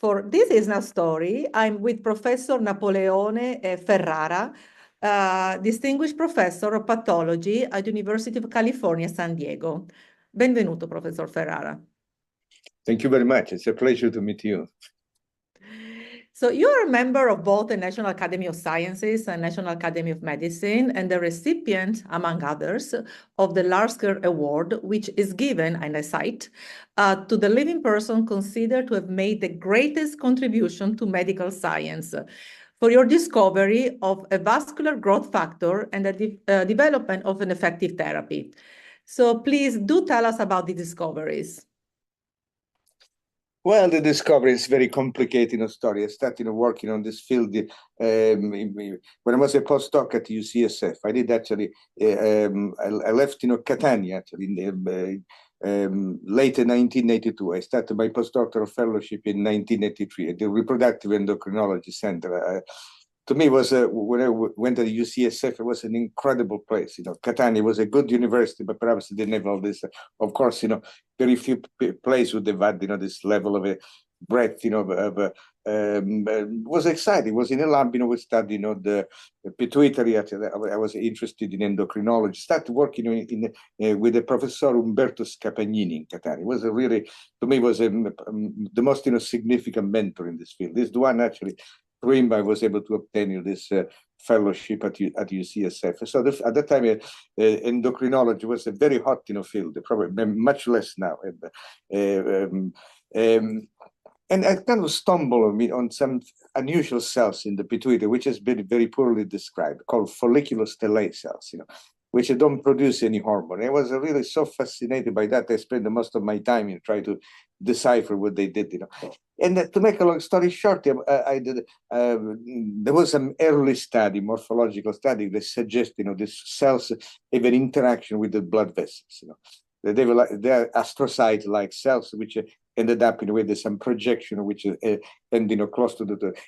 For this ISSNAF story, I'm with Professor Napoleone Ferrara, Distinguished Professor of Pathology at University of California, San Diego. Benvenuto, Professor Ferrara. Thank you very much. It's a pleasure to meet you. So you're a member of both the National Academy of Sciences and National Academy of Medicine, and the recipient, among others, of the Lasker Award, which is given, and I cite, to the living person considered to have made the greatest contribution to medical science for your discovery of a vascular growth factor and the development of an effective therapy. So please do tell us about the discoveries. Well, the discovery is very complicated story. I started working on this field when I was a postdoc at UCSF. I did actually, I left Catania actually in the, late in 1982. I started my postdoctoral fellowship in 1983 at the Reproductive Endocrinology Center. To me, was when I went to the UCSF, it was an incredible place. Catania was a good university, but perhaps it didn't have all this. Of course, very few places would have had, this level of a breadth, was exciting. It was in a lab, we studied, the pituitary. I was interested in endocrinology. Started working with the Professor Umberto Scapagnini in Catania. It was a really, to me, was the most significant mentor in this field. This is the one actually. Through him, I was able to obtain this fellowship at UCSF. So at that time, endocrinology was a very hot field, probably much less now. And I kind of stumbled on some unusual cells in the pituitary, which has been very poorly described, called follicular stellate cells, which don't produce any hormone. I was really so fascinated by that. I spent most of my time in trying to decipher what they did, And to make a long story short, I did. There was some early study, morphological study, that suggests, these cells have an interaction with the blood vessels. They are astrocyte-like cells, which ended up with some projection, which end close to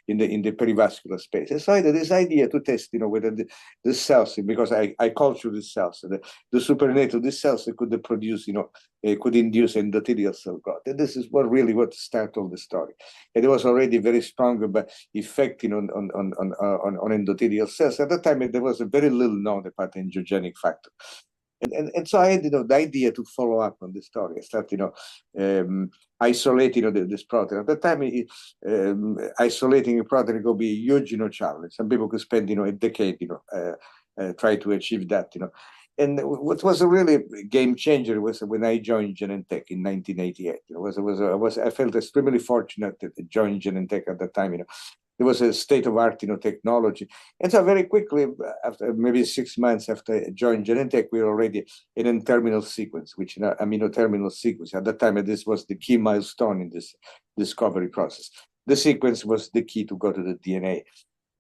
in the perivascular space. And so I had this idea to test, whether the cells, because I cultured the cells, the supernatal, these cells could produce, could induce endothelial cell growth. And this is what started all the story. And it was already very strong effect, on endothelial cells. At that time, there was a very little known about the angiogenic factor. And so I had, the idea to follow up on this story. I started, isolating, this protein. At the time, isolating a protein could be a huge, challenge. Some people could spend, a decade, try to achieve that, And what was a really game changer was when I joined Genentech in 1988. I felt extremely fortunate to join Genentech at that time, It was a state-of-art, technology. And so very quickly, after maybe 6 months after I joined Genentech, we were already in a terminal sequence, which amino terminal sequence. At that time, this was the key milestone in this discovery process. The sequence was the key to go to the DNA.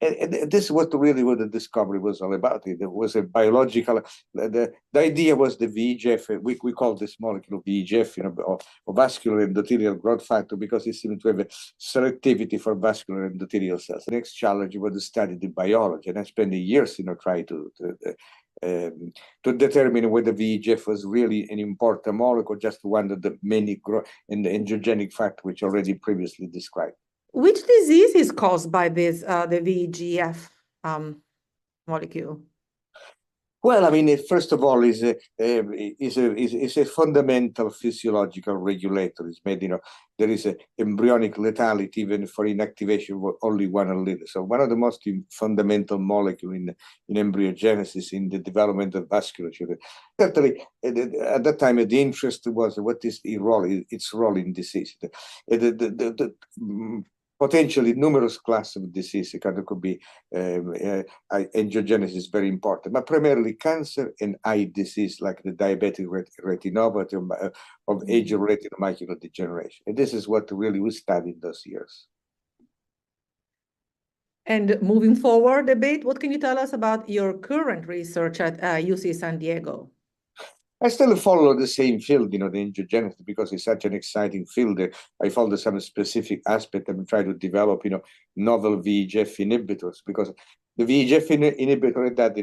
And this is what the discovery was all about. It was a biological, the idea was the VEGF, we call this molecule VEGF, or vascular endothelial growth factor, because it seemed to have a selectivity for vascular endothelial cells. The next challenge was to study the biology, and I spent years, trying to determine whether VEGF was really an important molecule, just one of the many and the angiogenic factor, which already previously described. Which disease is caused by this, the VEGF molecule? Well, first of all, is a fundamental physiological regulator. It's made, there is an embryonic lethality even for inactivation of only 1 allele. So one of the most fundamental molecules in embryogenesis, in the development of vasculature. Certainly, at that time, the interest was what is its role in disease. Potentially numerous classes of disease. It could be angiogenesis is very important, but primarily cancer and eye disease like the diabetic retinopathy of age-related macular degeneration. And this is what really we studied those years. And moving forward a bit, what can you tell us about your current research at UC San Diego? I still follow the same field, the angiogenesis, because it's such an exciting field. I follow some specific aspect and try to develop, novel VEGF inhibitors, because the VEGF inhibitor that,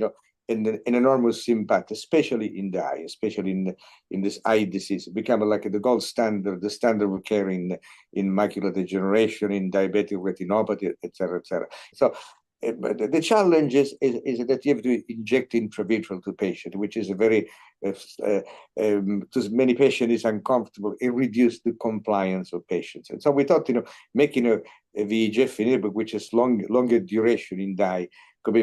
an enormous impact, especially in the eye, especially in this eye disease. It became like the gold standard, the standard of care in macular degeneration, in diabetic retinopathy, et cetera, et cetera. So but the challenge is that you have to inject intravitreal to patient, which is a very, to many patients is uncomfortable. It reduces the compliance of patients. And so we thought, making a VEGF inhibitor, which is longer duration in the eye, could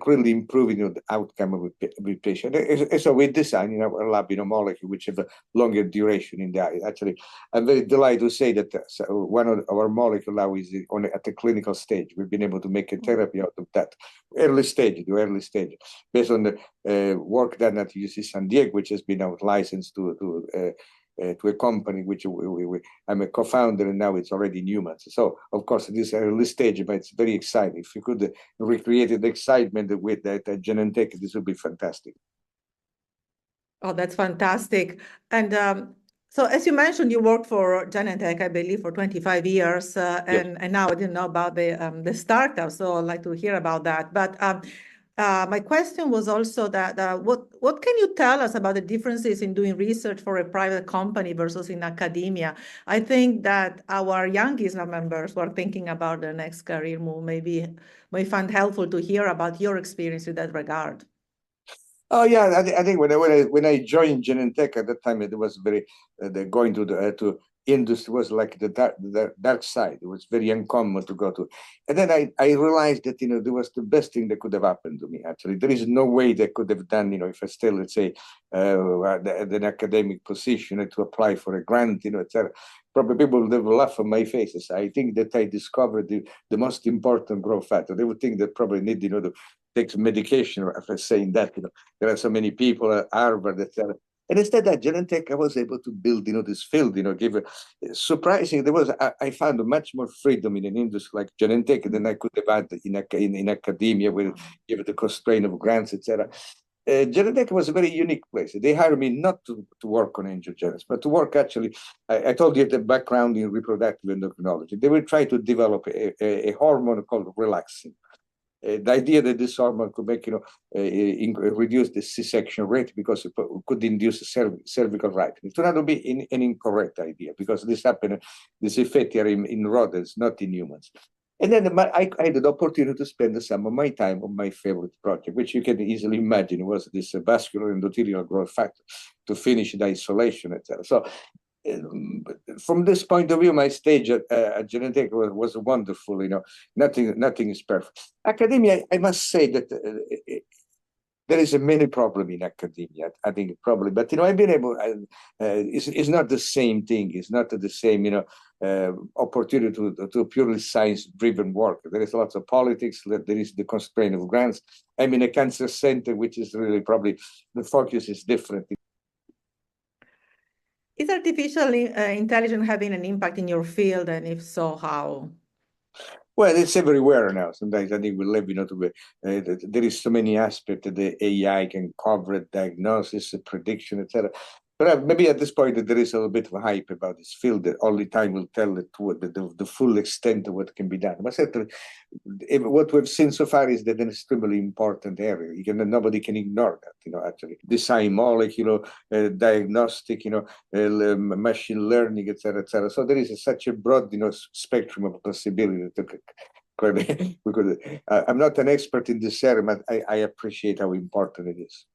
really improve the outcome with patient. And so we designed in our lab a molecule which have a longer duration in the eye. Actually, I'm very delighted to say that one of our molecule now is at the clinical stage. We've been able to make a therapy out of that early stage, based on the work done at UC San Diego, which has been out licensed to a company which I'm a co-founder, and now it's already in humans. So of course this early stage, but it's very exciting. If you could recreate the excitement with that Genentech, this would be fantastic. Oh, that's fantastic. And so as you mentioned, you worked for Genentech, I believe, for 25 years, and now I didn't know about the startup, so I'd like to hear about that. But my question was also that what can you tell us about the differences in doing research for a private company versus in academia? I think that our young ISSNAF members who are thinking about their next career move may find helpful to hear about your experience in that regard. Oh yeah, I think when I joined Genentech at that time, it was very going to industry was like the dark side. It was very uncommon to go to, and then I realized that there was the best thing that could have happened to me. Actually, there is no way that could have done if I still, let's say, an academic position to apply for a grant, etc. Probably people would have laughed on my faces. I think that I discovered the most important growth factor. They would think that probably need to take medication after saying that. There are so many people at Harvard, etc. And instead at Genentech, I was able to build, this field, give surprising. I found much more freedom in an industry like Genentech than I could have had in academia, with the constraint of grants, etc. Genentech was a very unique place. They hired me not to work on angiogenesis, but to work actually. I told you the background in reproductive endocrinology. They will try to develop a hormone called relaxin. The idea that this hormone could make, reduce the C-section rate because it could induce cervical rightening. It turned out to be an incorrect idea, because this effect here in rodents, not in humans. And then I had the opportunity to spend some of my time on my favorite project, which you can easily imagine was this vascular endothelial growth factor, to finish the isolation, etc. So from this point of view, my stage at Genentech was wonderful. Nothing is perfect. Academia, I must say that there is a many problem in academia. I think probably, but I've been able. It's not the same thing. It's not the same opportunity to purely science-driven work. There is lots of politics. There is the constraint of grants. I'm in a cancer center, which is really probably the focus is different. Is artificial intelligence having an impact in your field, and if so, how? Well, it's everywhere now. Sometimes I think we live, there is so many aspects that the AI can cover: diagnosis, prediction, etc. But maybe at this point there is a little bit of hype about this field that only time will tell the full extent of what can be done. But certainly, what we've seen so far is that an extremely important area. Nobody can ignore that. Actually, design molecule, diagnostic, machine learning, etc., etc. So there is such a broad, spectrum of possibility I'm not an expert in this area, but I appreciate how important it is.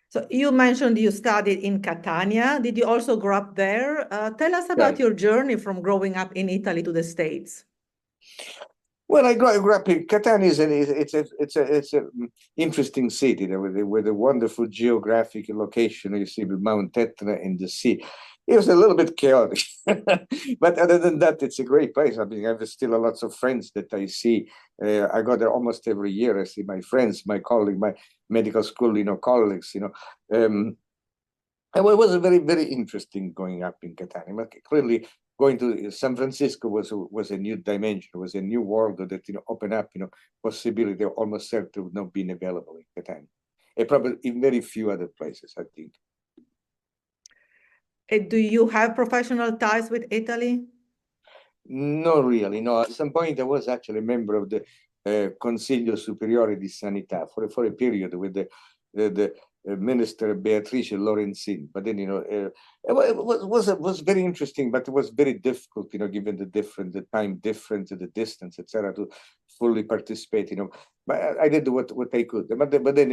So you mentioned you studied in Catania. Did you also grow up there? Tell us about your journey from growing up in Italy to the States. Well, I grew up in Catania. It's an interesting city with a wonderful geographic location. You see the Mount Etna and the sea. It was a little bit chaotic, but other than that, it's a great place. I mean, I have still lots of friends that I see. I go there almost every year. I see my friends, my colleagues, my medical school, colleagues. And it was very, very interesting going up in Catania. But clearly, going to San Francisco was a new dimension. It was a new world that opened up possibility almost certain of not being available in Catania, and probably in very few other places, I think. Do you have professional ties with Italy? No, really, no. At some point, I was actually a member of the Consiglio Superiore di Sanità for a period with the Minister Beatrice Lorenzin. But then, it was very interesting, but it was very difficult, given the time difference, the distance, etc., to fully participate, But I did what I could. But then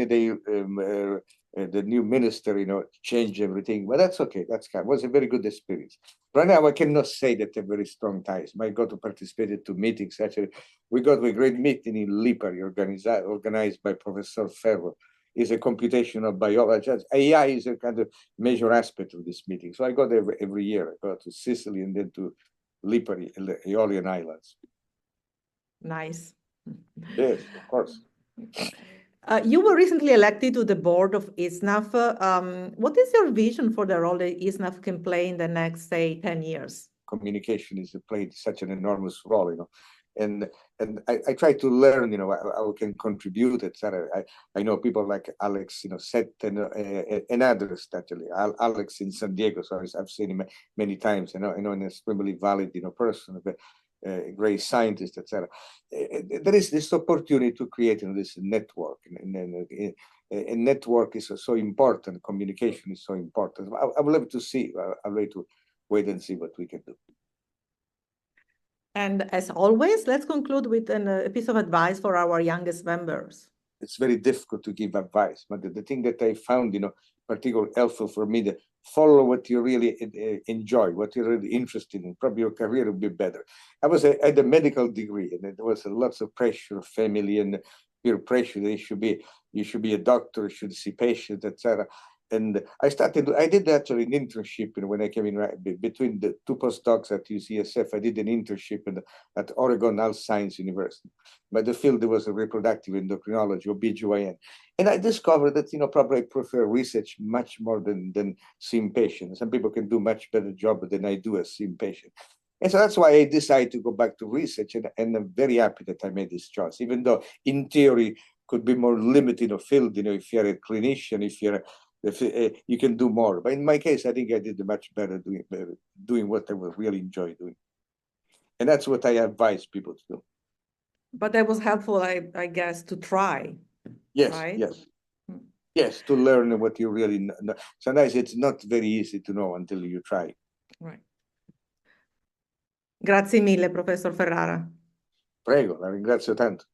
the new minister, changed everything. But that's okay. It was a very good experience. Right now, I cannot say that I have very strong ties. I got to participate to meetings. Actually, we got a great meeting in Lipari, organized by Professor Ferrara. Is a computational biology. AI is a kind of major aspect of this meeting. So I go there every year. I go to Sicily and then to Lipari, the Aeolian Islands. Nice. Yes, of course. You were recently elected to the board of ISSNAF. What is your vision for the role that ISSNAF can play in the next, say, 10 years? Communication is played such an enormous role, and I try to learn, how I can contribute, etc. I know people like Alex, Seth, and others actually. Alex in San Diego, so I've seen him many times. I know an extremely valid, person, a great scientist, etc. There is this opportunity to create this network, and a network is so important. Communication is so important. I would love to see. I'd like to wait and see what we can do. And as always, let's conclude with a piece of advice for our youngest members. It's very difficult to give advice, but the thing that I found, particularly helpful for me, that follow what you really enjoy, what you're really interested in. Probably your career will be better. I had a medical degree, and there was lots of pressure, family and peer pressure. You should be a doctor, you should see patients, etc. And I did actually an internship when I came in, between the two postdocs at UCSF. I did an internship at Oregon Health Science University. But the field was reproductive endocrinology, OBGYN. And I discovered that, probably I prefer research much more than seeing patients. Some people can do much better job than I do as seeing patients. And so that's why I decided to go back to research. And I'm very happy that I made this choice, even though in theory could be more limited field, if you're a clinician, if you can do more. But in my case, I think I did much better doing what I would really enjoy doing. And that's what I advise people to do. But that was helpful, I guess, to try. Yes, right? yes. Yes, to learn what you really know. Sometimes it's not very easy to know until you try. Right. Grazie mille, Professor Ferrara. Prego, la ringrazio tanto.